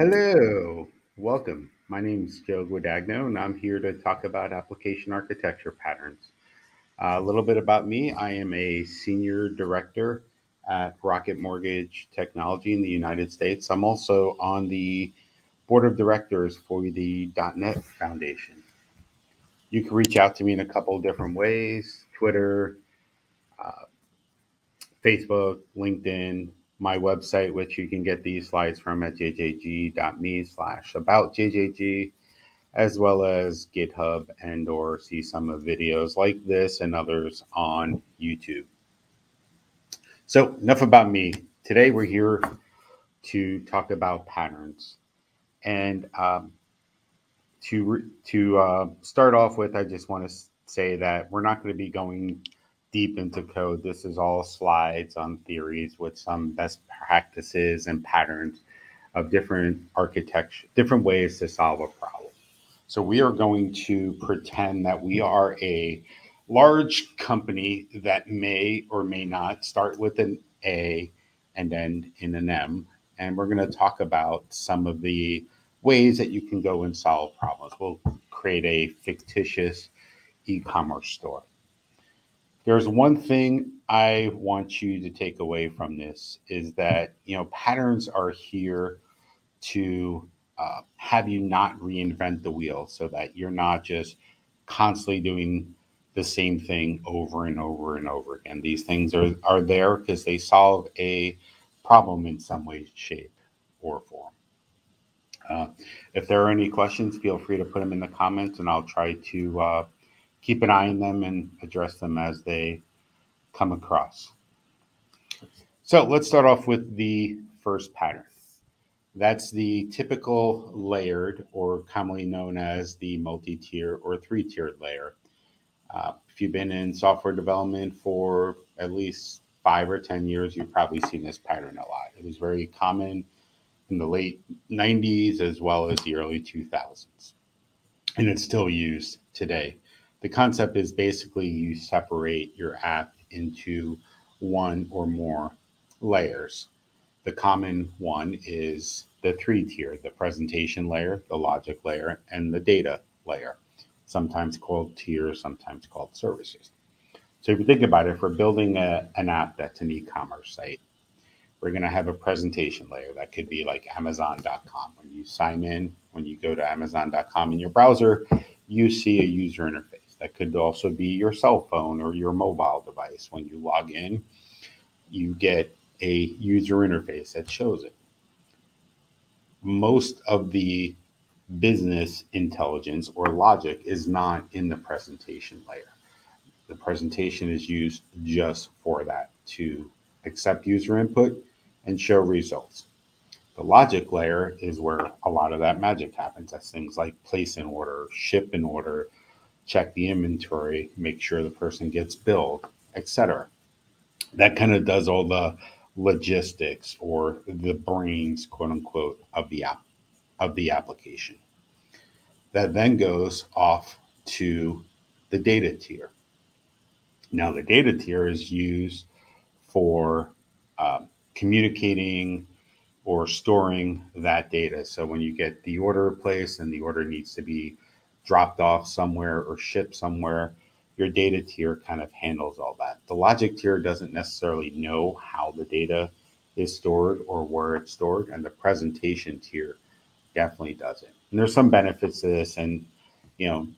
Hello, welcome. My name is Joe Guadagno, and I'm here to talk about application architecture patterns. A little bit about me: I am a senior director at Rocket Mortgage Technology in the United States. I'm also on the board of directors for the .NET Foundation. You can reach out to me in a couple of different ways: Twitter, uh, Facebook, LinkedIn, my website, which you can get these slides from at jjg.me/aboutjjg, as well as GitHub and or see some of videos like this and others on YouTube. So enough about me. Today we're here to talk about patterns. And to start off with, I just want to say that we're not going to be going deep into code. This is all slides on theories with some best practices and patterns of different architecture, different ways to solve a problem. So we are going to pretend that we are a large company that may or may not start with an A and end in an M. And we're going to talk about some of the ways that you can go and solve problems. We'll create a fictitious e-commerce store. There's one thing I want you to take away from this is that, patterns are here to have you not reinvent the wheel so that you're not just constantly doing the same thing over and over and over again. These things are there because they solve a problem in some way, shape, or form. If there are any questions, feel free to put them in the comments and I'll try to keep an eye on them and address them as they come across. So let's start off with the first pattern. That's the typical layered, or commonly known as the multi-tier or three-tiered layer. If you've been in software development for at least 5 or 10 years, you've probably seen this pattern a lot. It was very common in the late 90s as well as the early 2000s. And it's still used today. The concept is basically you separate your app into one or more layers. The common one is the three-tier: the presentation layer, the logic layer, and the data layer, sometimes called tiers, sometimes called services. So if you think about it, if we're building an app that's an e-commerce site, we're going to have a presentation layer that could be like amazon.com. When you sign in, when you go to amazon.com in your browser, you see a user interface. That could also be your cell phone or your mobile device. When you log in, you get a user interface that shows it. Most of the business intelligence or logic is not in the presentation layer. The presentation is used just for that, to accept user input and show results. The logic layer is where a lot of that magic happens. That's things like place an order, ship an order, check the inventory, make sure the person gets billed, etc. That kind of does all the logistics or the brains, quote unquote, of the application. That then goes off to the data tier. Now, the data tier is used for communicating or storing that data. So when you get the order placed and the order needs to be dropped off somewhere or shipped somewhere, your data tier kind of handles all that. The logic tier doesn't necessarily know how the data is stored or where it's stored, and the presentation tier definitely doesn't. And there's some benefits to this and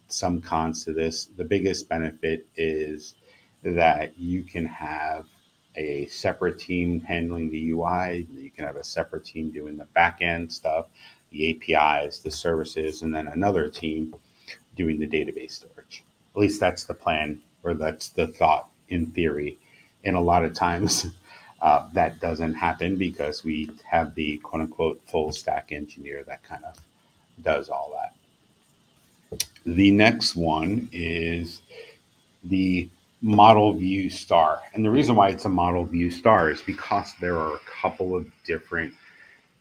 some cons to this. The biggest benefit is that you can have a separate team handling the UI. You can have a separate team doing the back end stuff, the APIs, the services, and then another team doing the database storage. At least that's the plan, or that's the thought in theory. And a lot of times that doesn't happen because we have the quote unquote full stack engineer that kind of does all that. The next one is the model view star. And the reason why it's a model view star is because there are a couple of different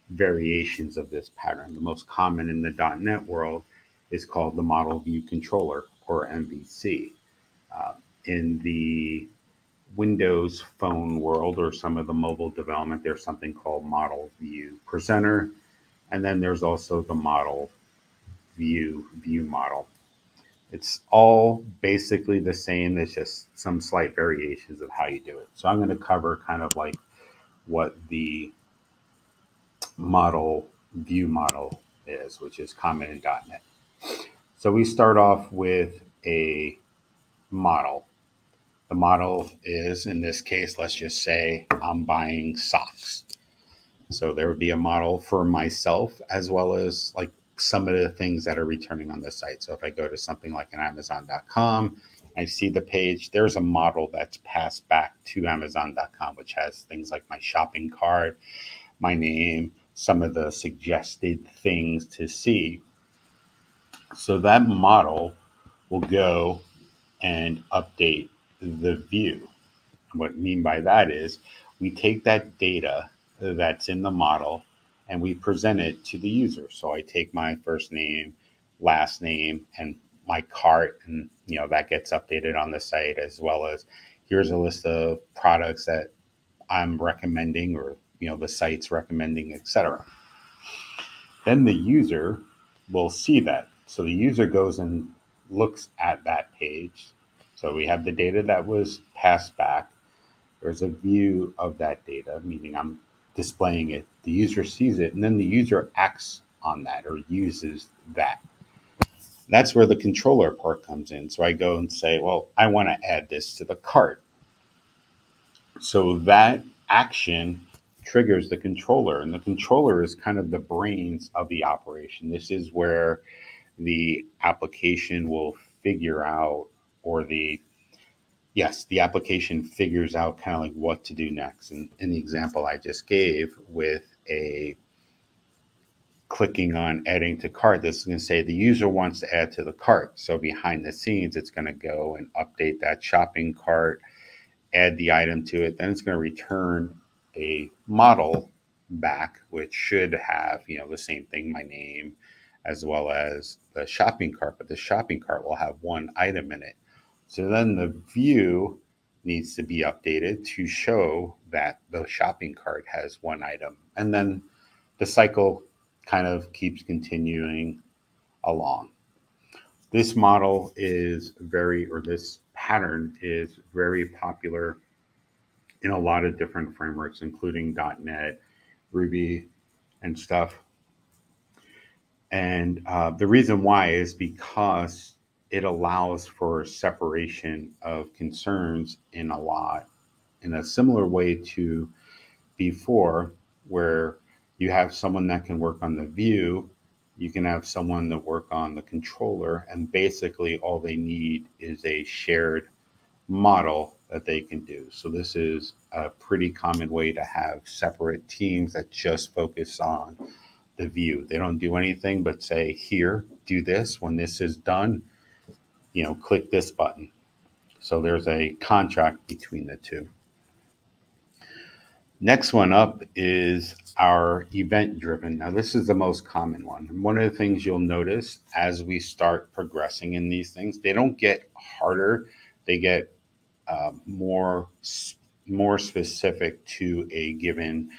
variations of this pattern. The most common in the .NET world is called the model view controller, or MVC. In the Windows Phone world or some of the mobile development, there's something called model view presenter And then there's also the model view model. It's all basically the same. There's just some slight variations of how you do it. So I'm going to cover kind of like what the model view model is, which is common in .NET. So we start off with a model. The model is, in this case, let's just say I'm buying socks. So there would be a model for myself as well as like some of the things that are returning on the site. So if I go to something like an Amazon.com, I see the page, there's a model that's passed back to Amazon.com, which has things like my shopping cart, my name, some of the suggested things to see. So that model will go and update the view. What I mean by that is we take that data that's in the model and we present it to the user. So I take my first name, last name, and my cart, and that gets updated on the site, as well as here's a list of products that I'm recommending, or the site's recommending, etc. Then the user will see that. So the user goes and looks at that page. So we have the data that was passed back. There's a view of that data, meaning I'm displaying it. The user sees it, and then the user acts on that or uses that. That's where the controller part comes in. So I go and say, well, I want to add this to the cart. So that action triggers the controller, and the controller is kind of the brains of the operation. This is where the application will figure out, or the application figures out kind of like what to do next. And in the example I just gave with a clicking on adding to cart, this is going to say the user wants to add to the cart. So behind the scenes, it's going to go and update that shopping cart, add the item to it. Then it's going to return a model back, which should have, the same thing, my name, as well as the shopping cart, but the shopping cart will have one item in it. So then the view needs to be updated to show that the shopping cart has one item. And then the cycle kind of keeps continuing along. This model is this pattern is very popular in a lot of different frameworks, including .NET, Ruby, and stuff. And the reason why is because it allows for separation of concerns in a similar way to before, where you have someone that can work on the view, you can have someone that work on the controller, and basically all they need is a shared model that they can do. So this is a pretty common way to have separate teams that just focus on the view. They don't do anything but say, here, do this. When this is done, click this button. So there's a contract between the two. Next one up is our event-driven. Now, this is the most common one. One of the things you'll notice as we start progressing in these things, they don't get harder. They get more specific to a given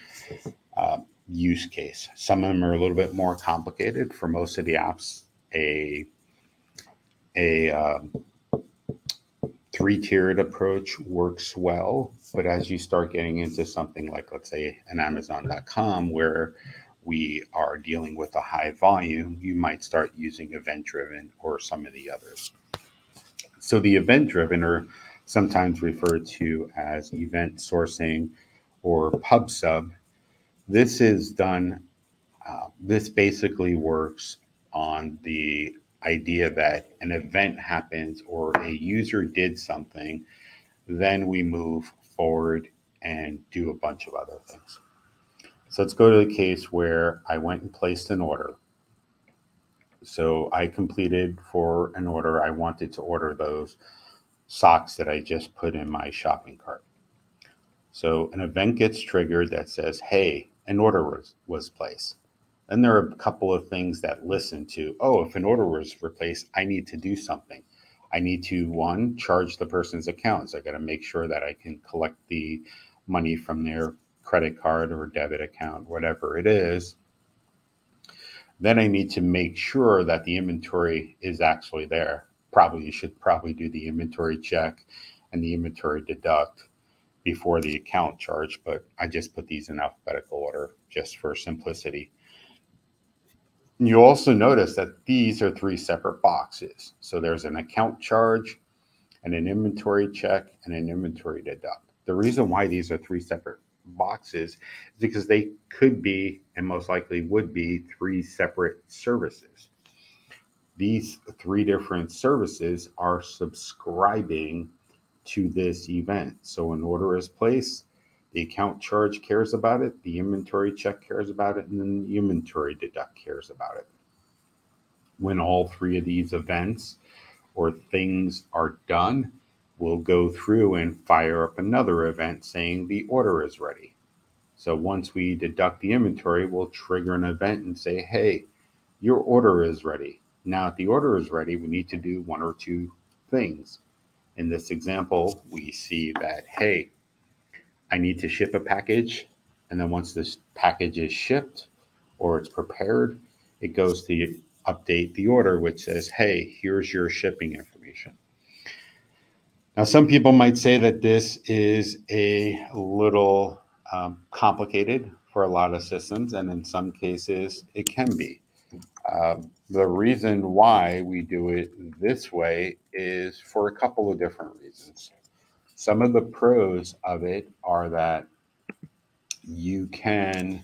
use case. Some of them are a little bit more complicated. For most of the apps, a three-tiered approach works well, but as you start getting into something like, let's say, an Amazon.com, where we are dealing with a high volume, you might start using event-driven or some of the others. So the event-driven are sometimes referred to as event sourcing or pub sub. This is done, this basically works on the idea that an event happens or a user did something, then we move forward and do a bunch of other things. So let's go to the case where I went and placed an order. So I completed for an order. I wanted to order those socks that I just put in my shopping cart. So an event gets triggered that says, hey, an order was placed. Then there are a couple of things that listen to, oh, if an order was replaced, I need to do something. I need to, one, charge the person's account. So I got to make sure that I can collect the money from their credit card or debit account, whatever it is. Then I need to make sure that the inventory is actually there. You should do the inventory check and the inventory deduct before the account charge, but I just put these in alphabetical order just for simplicity. You also notice that these are 3 separate boxes. So there's an account charge and an inventory check and an inventory deduct. The reason why these are 3 separate boxes is because they could be, and most likely would be, 3 separate services. These 3 different services are subscribing to this event. So an order is placed, the account charge cares about it, the inventory check cares about it, and then the inventory deduct cares about it. When all 3 of these events or things are done, we'll go through and fire up another event saying the order is ready. So once we deduct the inventory, we'll trigger an event and say, hey, your order is ready. Now, if the order is ready, we need to do 1 or 2 things. In this example, we see that, hey, I need to ship a package. And then once this package is shipped or it's prepared, it goes to update the order, which says, hey, here's your shipping information. Now, some people might say that this is a little complicated for a lot of systems, and in some cases, it can be. The reason why we do it this way is for a couple of different reasons. Some of the pros of it are that you can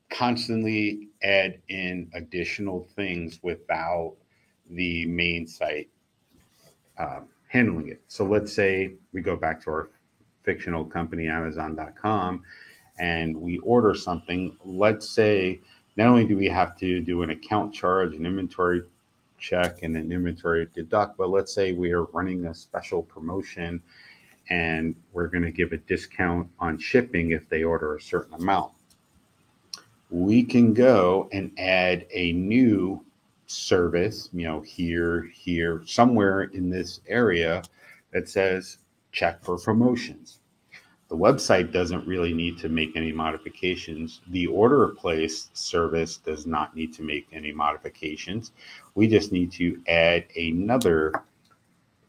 constantly add in additional things without the main site handling it. So let's say we go back to our fictional company, Amazon.com, and we order something. Let's say not only do we have to do an account charge, an inventory check, and an inventory deduct, but let's say we are running a special promotion and we're going to give a discount on shipping if they order a certain amount. We can go and add a new service, here, somewhere in this area that says check for promotions. The website doesn't really need to make any modifications. The order place service does not need to make any modifications. We just need to add another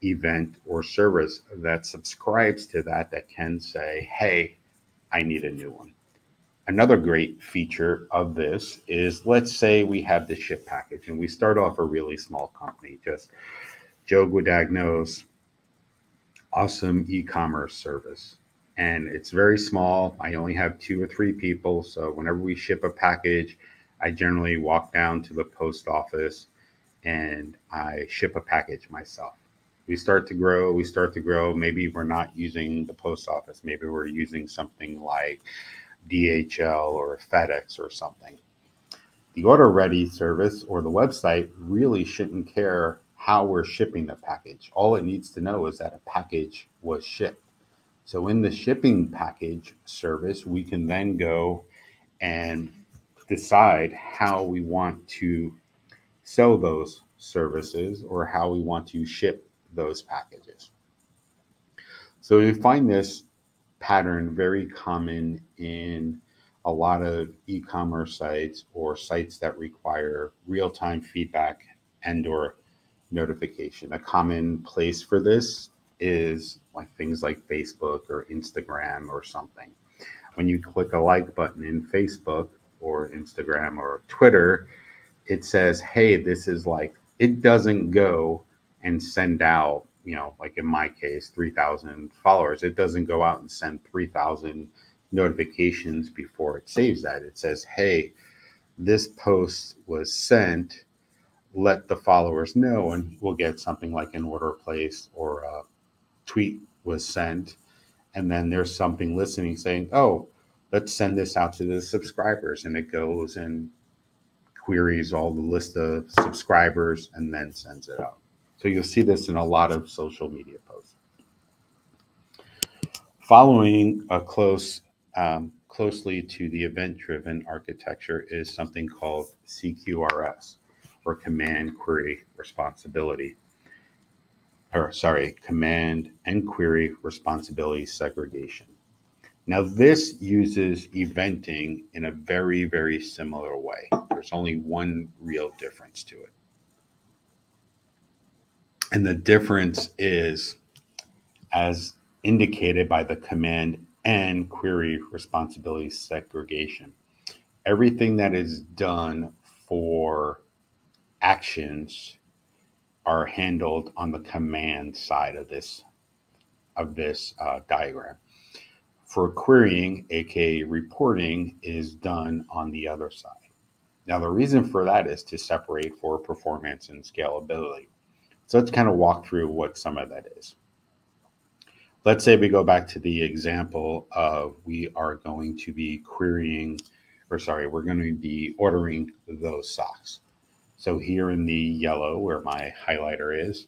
event or service that subscribes to that can say, hey, I need a new one. Another great feature of this is, let's say we have the ship package and we start off a really small company, just Joe Guadagno's awesome e-commerce service. And it's very small. I only have 2 or 3 people. So whenever we ship a package, I generally walk down to the post office and I ship a package myself. We start to grow. Maybe we're not using the post office. Maybe we're using something like DHL or FedEx or something. The order ready service or the website really shouldn't care how we're shipping the package. All it needs to know is that a package was shipped. So in the shipping package service, we can then go and decide how we want to sell those services or how we want to ship those packages. So we find this pattern very common in a lot of e-commerce sites or sites that require real-time feedback and or notification. A common place for this is like things like Facebook or Instagram or something. When you click a like button in Facebook or Instagram or Twitter, it says, hey, this is like, it doesn't go and send out, like in my case, 3,000 followers. It doesn't go out and send 3,000 notifications before it saves that. It says, hey, this post was sent. Let the followers know, and we'll get something like an order placed or a tweet was sent. And then there's something listening saying, oh, let's send this out to the subscribers. And it goes and queries all the list of subscribers and then sends it out. So you'll see this in a lot of social media posts. Following a closely to the event-driven architecture is something called CQRS, or Command Query Responsibility. Command and Query Responsibility Segregation. Now, this uses eventing in a very, very similar way. There's only one real difference to it. And the difference is, as indicated by the command and query responsibility segregation. Everything that is done for actions are handled on the command side of this diagram. For querying, aka reporting, is done on the other side. Now, the reason for that is to separate for performance and scalability. So let's kind of walk through what some of that is. Let's say we go back to the example of we are going to be querying, or sorry, we're going to be ordering those socks. So here in the yellow where my highlighter is,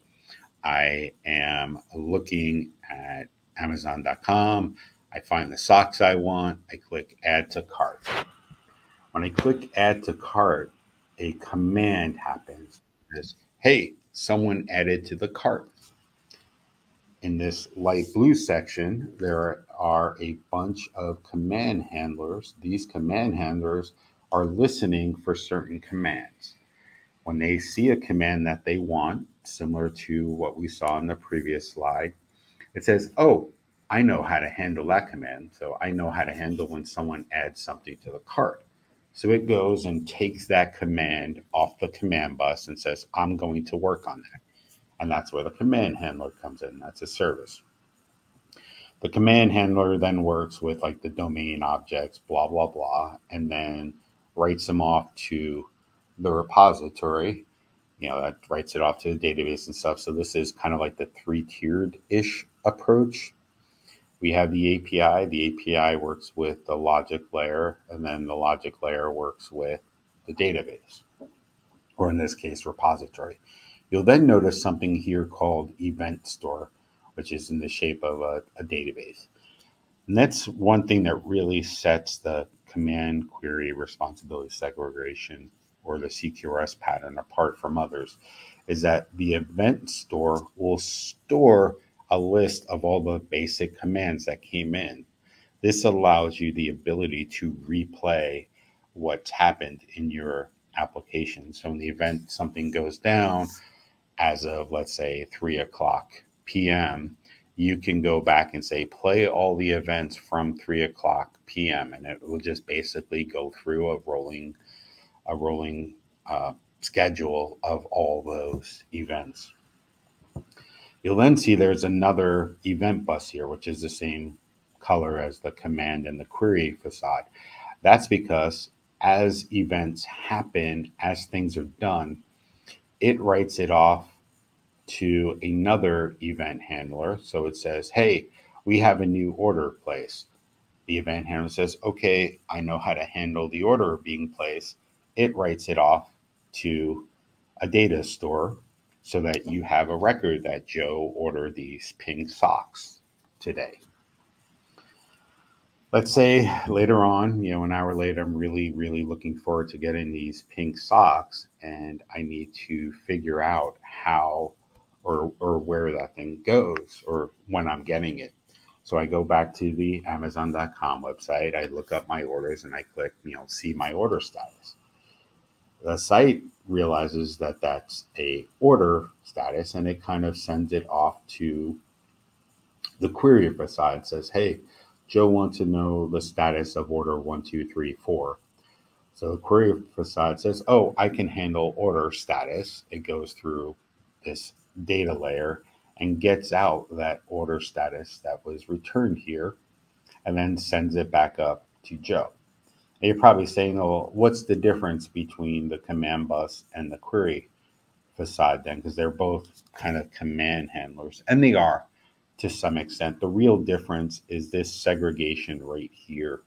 I am looking at Amazon.com. I find the socks I want. I click add to cart. When I click add to cart, a command happens. It says, hey, someone added to the cart. In this light blue section, there are a bunch of command handlers. These command handlers are listening for certain commands. When they see a command that they want, similar to what we saw in the previous slide, it says, oh, I know how to handle that command. So I know how to handle when someone adds something to the cart. So it goes and takes that command off the command bus and says, I'm going to work on that. And that's where the command handler comes in. That's a service. The command handler then works with like the domain objects, blah, blah, blah, and then writes them off to the repository. That writes it off to the database and stuff. So this is kind of like the three-tiered-ish approach. We have the API. The API works with the logic layer, and then the logic layer works with the database, or in this case, repository. You'll then notice something here called event store, which is in the shape of a database. And that's one thing that really sets the command query responsibility segregation, or the CQRS pattern, apart from others, is that the event store will store a list of all the basic commands that came in. This allows you the ability to replay what's happened in your application. So in the event something goes down, as of, let's say, 3 o'clock p.m., you can go back and say, play all the events from 3 o'clock p.m., and it will just basically go through a rolling schedule of all those events. You'll then see there's another event bus here, which is the same color as the command and the query facade. That's because as events happen, as things are done, it writes it off to another event handler. So it says, hey, we have a new order placed. The event handler says, okay, I know how to handle the order being placed. It writes it off to a data store so that you have a record that Joe ordered these pink socks today. Let's say later on, an hour later, I'm really, really looking forward to getting these pink socks, and I need to figure out how or where that thing goes, or when I'm getting it. So I go back to the Amazon.com website, I look up my orders, and I click, see my order status. The site realizes that that's a order status, and it kind of sends it off to the query facade. Says, hey, Joe wants to know the status of order 1, 2, 3, 4. So the query facade says, oh, I can handle order status. It goes through this data layer and gets out that order status that was returned here, and then sends it back up to Joe. And you're probably saying, oh, what's the difference between the command bus and the query facade then? Because they're both kind of command handlers, and they are to some extent. The real difference is this segregation right here,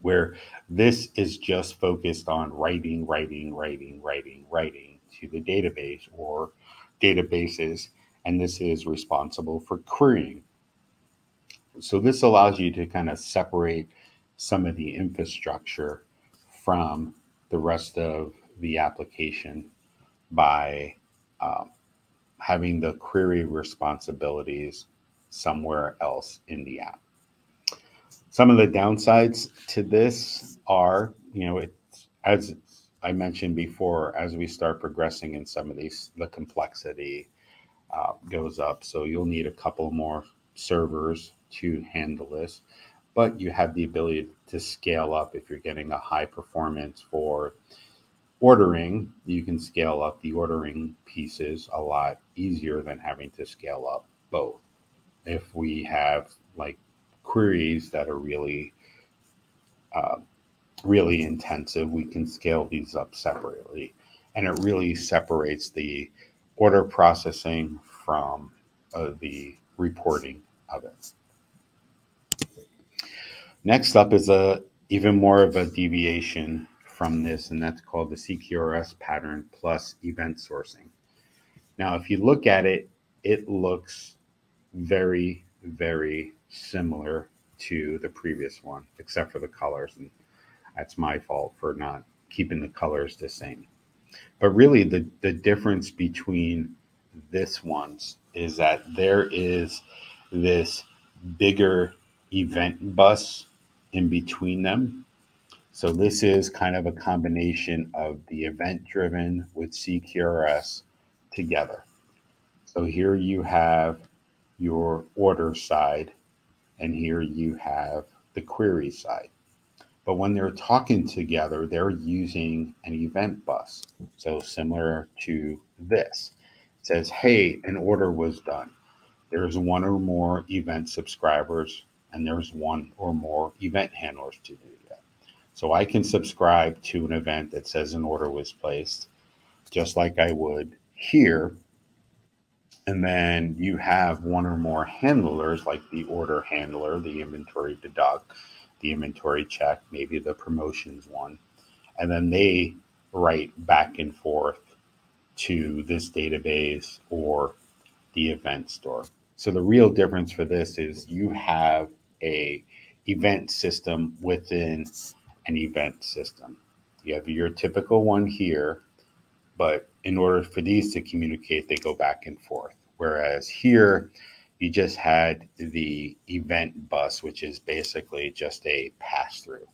where this is just focused on writing to the database or databases, and this is responsible for querying. So this allows you to kind of separate some of the infrastructure from the rest of the application by having the query responsibilities somewhere else in the app. Some of the downsides to this are, it's, as I mentioned before, as we start progressing in some of these, the complexity goes up. So you'll need a couple more servers to handle this, but you have the ability to scale up if you're getting a high performance for ordering. You can scale up the ordering pieces a lot easier than having to scale up both. If we have like queries that are uh, really intensive, we can scale these up separately. And it really separates the order processing from the reporting of it. Next up is even more of a deviation from this, and that's called the CQRS pattern plus event sourcing. Now, if you look at it, it looks very, very similar to the previous one, except for the colors. And that's my fault for not keeping the colors the same. But really, the difference between this one's is that there is this bigger event bus in between them. So this is kind of a combination of the event driven with CQRS together. So here you have your order side, and here you have the query side. But when they're talking together, they're using an event bus. So similar to this. It says, hey, an order was done. There's one or more event subscribers, and there's one or more event handlers to do that. So I can subscribe to an event that says an order was placed, just like I would here. And then you have one or more handlers, like the order handler, the inventory deduct, the inventory check, maybe the promotions one. And then they write back and forth to this database or the event store. So the real difference for this is you have a event system within an event system. You have your typical one here, but in order for these to communicate, they go back and forth. Whereas here, you just had the event bus, which is basically just a pass-through.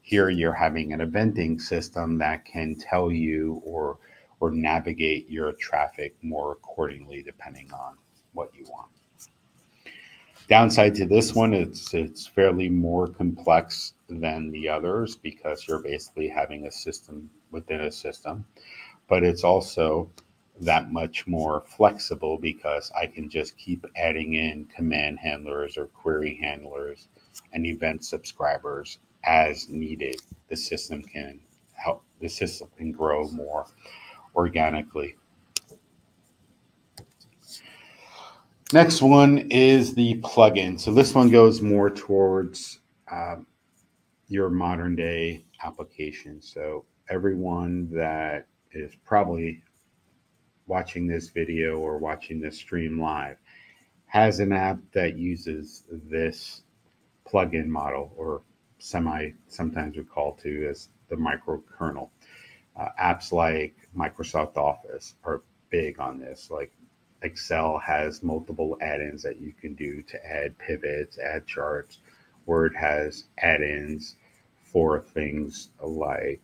Here, you're having an eventing system that can tell you or navigate your traffic more accordingly, depending on what you want. Downside to this one, it's fairly more complex than the others because you're basically having a system within a system, but it's also that much more flexible because I can just keep adding in command handlers or query handlers and event subscribers as needed. The system can grow more organically. Next one is the plugin. So this one goes more towards your modern day application. So everyone that is probably watching this video or watching this stream live has an app that uses this plugin model, or sometimes we call to as the microkernel. Apps like Microsoft Office are big on this. Like Excel has multiple add-ins that you can do to add pivots, add charts. Word has add-ins for things like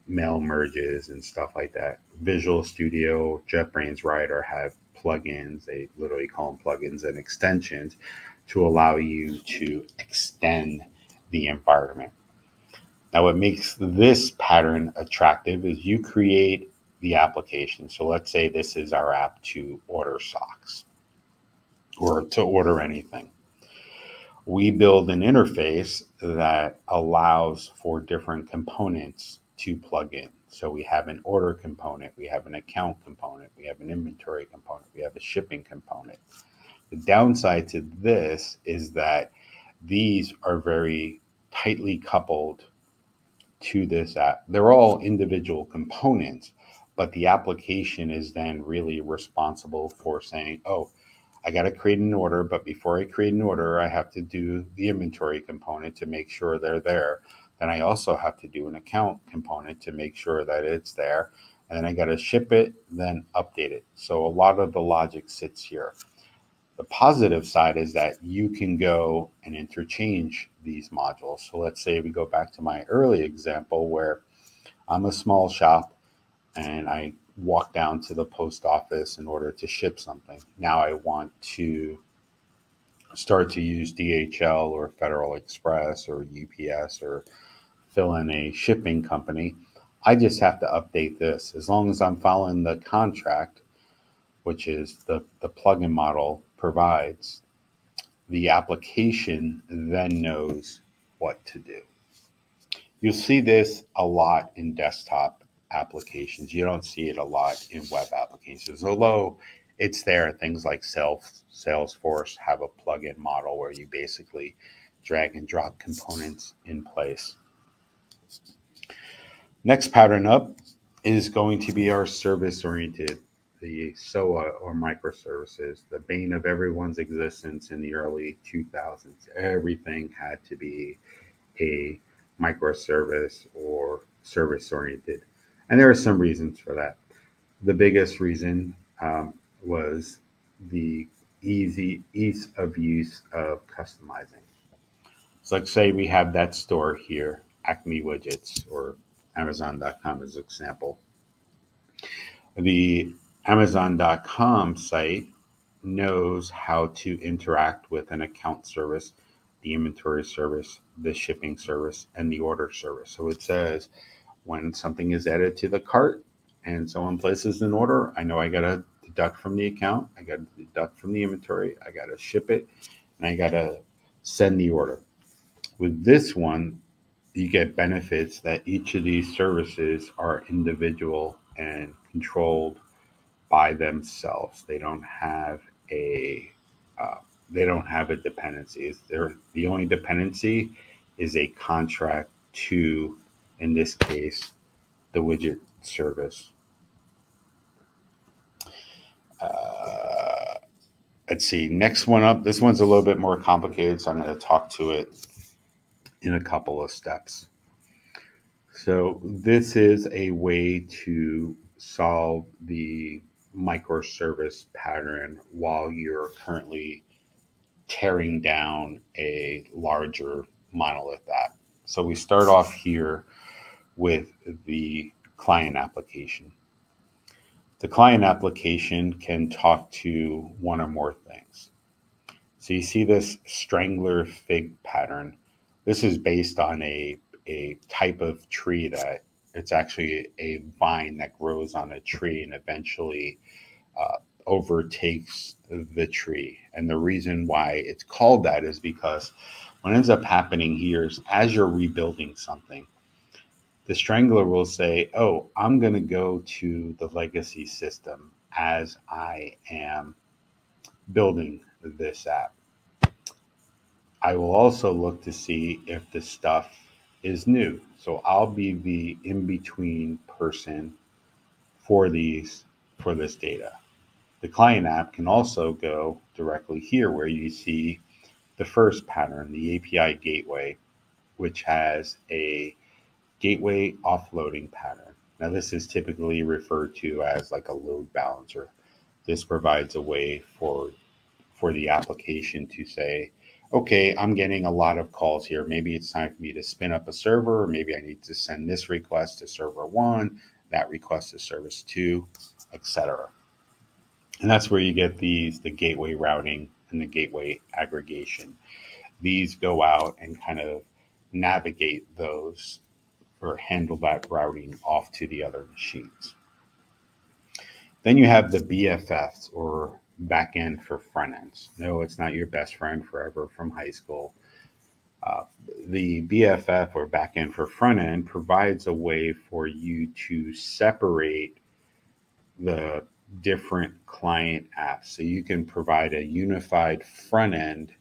mail merges and stuff like that. Visual Studio, JetBrains Writer have plugins. They literally call them plugins and extensions to allow you to extend the environment. Now, what makes this pattern attractive is you create the application. So let's say this is our app to order socks or to order anything. We build an interface that allows for different components to plug in. So we have an order component, we have an account component, we have an inventory component, we have a shipping component. The downside to this is that these are very tightly coupled to this app. They're all individual components, but the application is then really responsible for saying, oh, I got to create an order, but before I create an order, I have to do the inventory component to make sure they're there. Then I also have to do an account component to make sure that it's there. And then I got to ship it, then update it. So a lot of the logic sits here. The positive side is that you can go and interchange these modules. So let's say we go back to my early example where I'm a small shop and I walk down to the post office in order to ship something. Now I want to start to use DHL or Federal Express or UPS or fill in a shipping company. I just have to update this. As long as I'm following the contract, which is the plugin model provides, the application then knows what to do. You'll see this a lot in desktop applications. You don't see it a lot in web applications, although it's there. Things like Salesforce have a plugin model where you basically drag and drop components in place. Next pattern up is going to be our service-oriented, the SOA or microservices, the bane of everyone's existence in the early 2000s. Everything had to be a microservice or service-oriented. And there are some reasons for that. The biggest reason was the ease of use of customizing. So let's say we have that store here, Acme Widgets or Amazon.com as an example. The Amazon.com site knows how to interact with an account service, the inventory service, the shipping service, and the order service. So it says when something is added to the cart and someone places an order, I know I got to deduct from the account, I got to deduct from the inventory, I got to ship it, and I got to send the order. With this one, you get benefits that each of these services are individual and controlled by themselves. They don't have a dependency. The only dependency is a contract to, in this case, the widget service. Let's see, next one up. This one's a little bit more complicated, so I'm going to talk to it in a couple of steps. So this is a way to solve the microservice pattern while you're currently tearing down a larger monolith app. So we start off here with the client application. The client application can talk to one or more things. So you see this strangler fig pattern. This is based on a type of tree that it's actually a vine that grows on a tree and eventually overtakes the tree. And the reason why it's called that is because what ends up happening here is as you're rebuilding something, the strangler will say, oh, I'm going to go to the legacy system as I am building this app. I will also look to see if the stuff is new. So I'll be the in-between person for this data. The client app can also go directly here where you see the first pattern, the API gateway, which has a gateway offloading pattern. Now this is typically referred to as like a load balancer. This provides a way for the application to say, okay, I'm getting a lot of calls here. Maybe it's time for me to spin up a server, or maybe I need to send this request to server 1, that request to service 2, etc. And that's where you get the gateway routing and the gateway aggregation. These go out and kind of navigate those or handle that routing off to the other machines. Then you have the BFFs or backend for front ends. No, it's not your best friend forever from high school. The BFF or backend for front end provides a way for you to separate the different client apps. So you can provide a unified front end,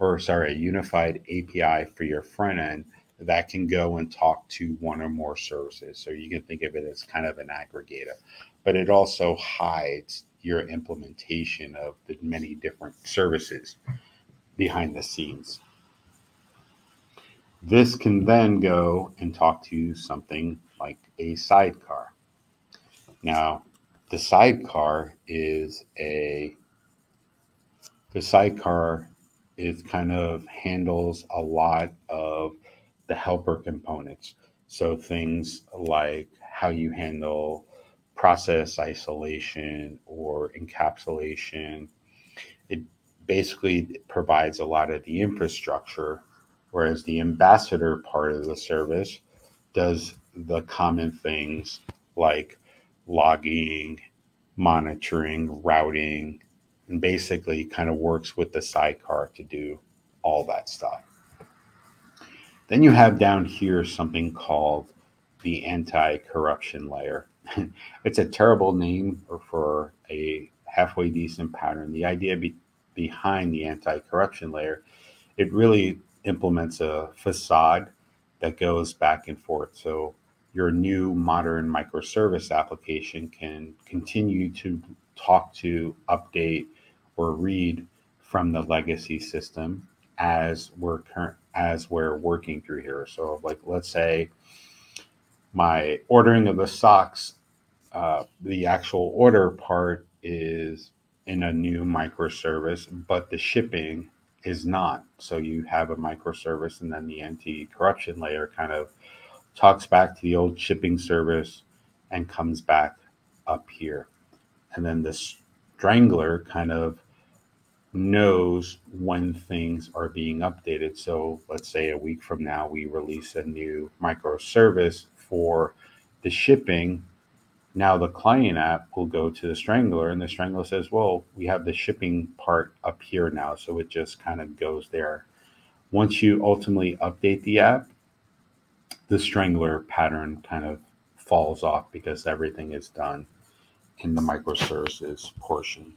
a unified API for your front end that can go and talk to one or more services. So you can think of it as kind of an aggregator, but it also hides your implementation of the many different services behind the scenes. This can then go and talk to something like a sidecar. Now, the sidecar is a The sidecar is kind of handles a lot of the helper components. So things like how you handle process isolation or encapsulation. It basically provides a lot of the infrastructure, whereas the ambassador part of the service does the common things like logging, monitoring, routing, and basically kind of works with the sidecar to do all that stuff. Then you have down here something called the anti-corruption layer. It's a terrible name for a halfway decent pattern. The idea behind the anti-corruption layer, it really implements a facade that goes back and forth. So your new modern microservice application can continue to talk to, update, or read from the legacy system as we're working through here. So, like, let's say my ordering of the socks, the actual order part is in a new microservice, but the shipping is not. So you have a microservice, and then the anti-corruption layer kind of talks back to the old shipping service and comes back up here. And then the strangler kind of knows when things are being updated. So let's say a week from now, we release a new microservice for the shipping. Now the client app will go to the strangler, and the strangler says, well, we have the shipping part up here now. So it just kind of goes there. Once you ultimately update the app, the strangler pattern kind of falls off because everything is done in the microservices portion.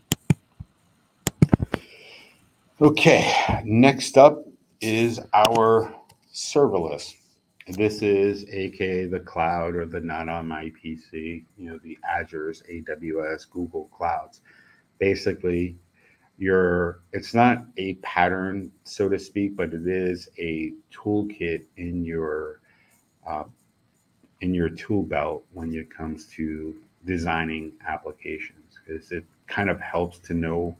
Okay, next up is our serverless. This is AKA the cloud, or the not on my PC, the Azure's, AWS, Google Clouds. Basically, it's not a pattern, so to speak, but it is a toolkit in your tool belt when it comes to designing applications, because it kind of helps to know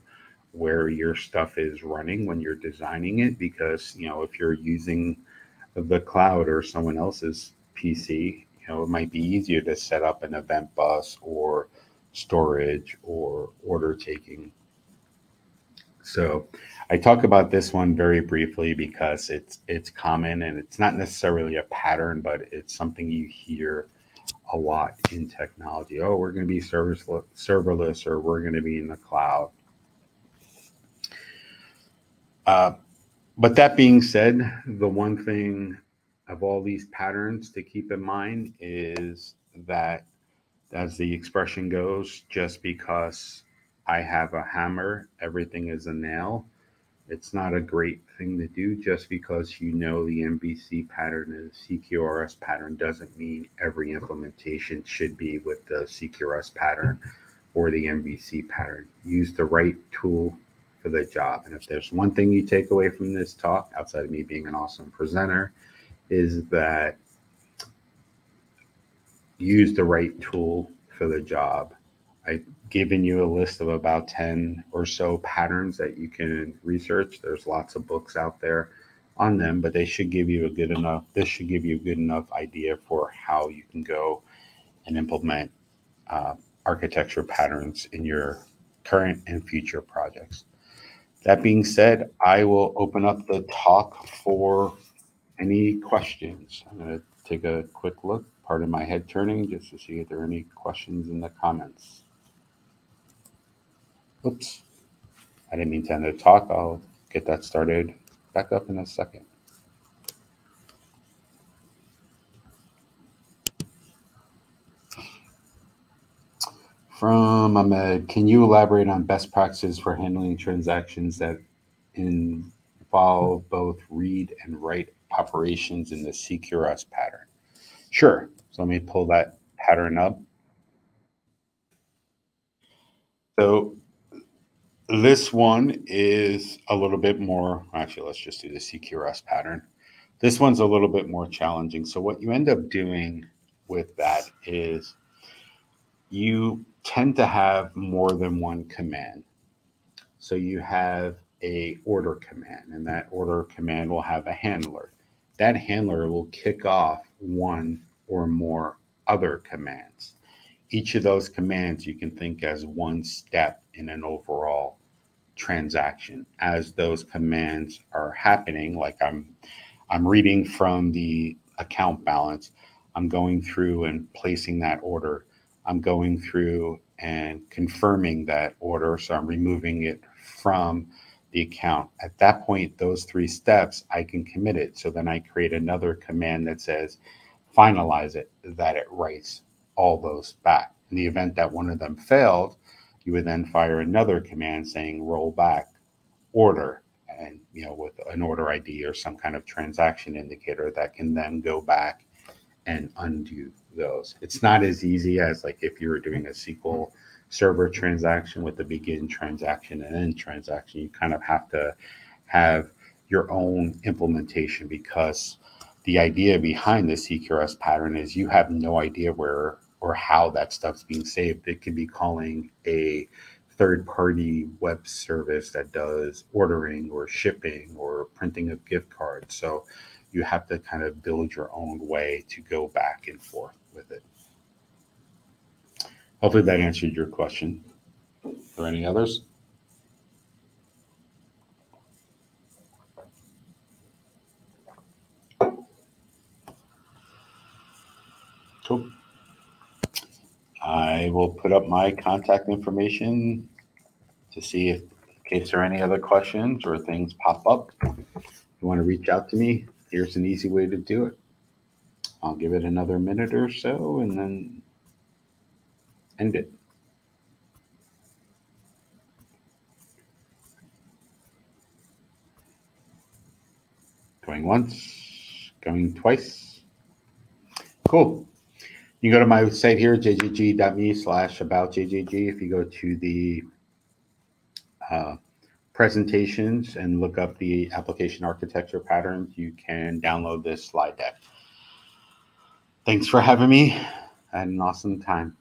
where your stuff is running when you're designing it. Because if you're using the cloud or someone else's PC, it might be easier to set up an event bus or storage or order taking. So I talk about this one very briefly because it's common, and it's not necessarily a pattern, but it's something you hear a lot in technology. Oh, we're going to be serverless, or we're going to be in the cloud. But that being said, the one thing of all these patterns to keep in mind is that, as the expression goes, just because I have a hammer, everything is a nail. It's not a great thing to do. Just because the MVC pattern and the CQRS pattern doesn't mean every implementation should be with the CQRS pattern or the MVC pattern. Use the right tool for the job. And if there's one thing you take away from this talk, outside of me being an awesome presenter, is that use the right tool for the job. I've given you a list of about 10 or so patterns that you can research. There's lots of books out there on them, but this should give you a good enough idea for how you can go and implement architecture patterns in your current and future projects. That being said, I will open up the talk for any questions. I'm going to take a quick look, pardon my head turning, just to see if there are any questions in the comments. Oops, I didn't mean to end the talk. I'll get that started back up in a second. From Ahmed, can you elaborate on best practices for handling transactions that involve both read and write operations in the CQRS pattern? Sure. So let me pull that pattern up. So this one is a little bit more, actually, let's just do the CQRS pattern. This one's a little bit more challenging. So what you end up doing with that is you tend to have more than one command. So you have a order command, and that order command will have a handler. That handler will kick off one or more other commands. Each of those commands you can think as one step in an overall transaction. As those commands are happening, like I'm reading from the account balance, I'm going through and placing that order. I'm going through and confirming that order, so I'm removing it from the account. At that point, those three steps, I can commit it. So then I create another command that says finalize it, that it writes all those back. In the event that one of them failed, you would then fire another command saying roll back order, and with an order ID or some kind of transaction indicator that can then go back and undo those. It's not as easy as like if you were doing a SQL server transaction with the begin transaction and end transaction. You kind of have to have your own implementation, because the idea behind the CQRS pattern is you have no idea where or how that stuff's being saved. It could be calling a third-party web service that does ordering or shipping or printing of gift cards. So you have to kind of build your own way to go back and forth with it. Hopefully that answered your question. Are there any others? Cool. I will put up my contact information to see if, in case there are any other questions or things pop up. If you want to reach out to me, here's an easy way to do it. I'll give it another minute or so and then end it. Going once, going twice. Cool. You go to my site here, jjg.me/aboutjjg. If you go to the presentations and look up the application architecture patterns, you can download this slide deck. Thanks for having me. I had an awesome time.